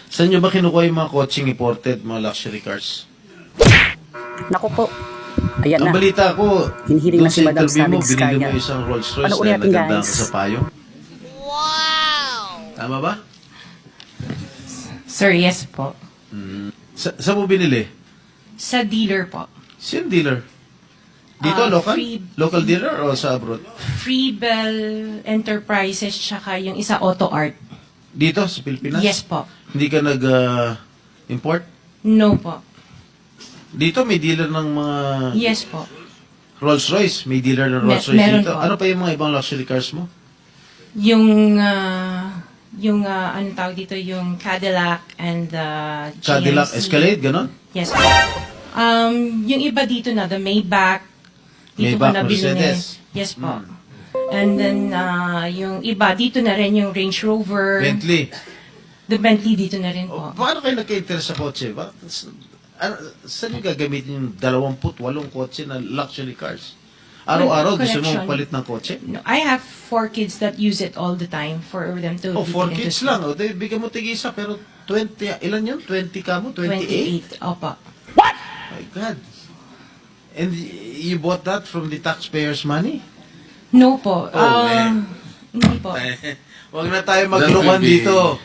Saan nyo ba kinukuha yung mga coaching imported, mga luxury cars? Naku po. Ayan Ang na. balita ko, Hinihiling doon na si sa Madam interview mo, Sabing binili mo Skaya. isang Rolls Royce Panoorin na natin, nagandaan guys. ka sa payo. Tama ba? Sir, yes po. Saan mo binili? Sa dealer po. Sino dealer? Dito, local? Local dealer o sa abroad? Freebell Enterprises tsaka yung isa Auto Art. Dito, sa Pilipinas? Yes po. Hindi ka nag-import? No po. Dito, may dealer ng mga Yes po. Rolls Royce. May dealer ng Rolls Royce meron dito. po. Ano pa yung mga ibang luxury cars mo? Yung ano tawag dito, yung Cadillac and GMC. Cadillac Escalade, ganon? Yes po. Yung iba dito na, the Maybach. Dito Maybach, ko nabili. Mercedes. Yes po. And then, yung iba, dito na rin yung Range Rover. Bentley. The Bentley dito na rin O, po. paano kayo nagka-interest sa kotse? Saan nyo gagamitin yung 28 kotse na luxury cars? Araw-araw gusto mo Collection. palit ng kotse? No, I have 4 kids that use it all the time for them to Oh, 4 get into kids school. lang. O, bigyan mo tig-isa, pero 20, ilan yun? 20 ka mo? 28? 28. Opo. My God. And you bought that from the taxpayers' money? No po. Oh, Hindi po. Huwag na tayo maglukan dito.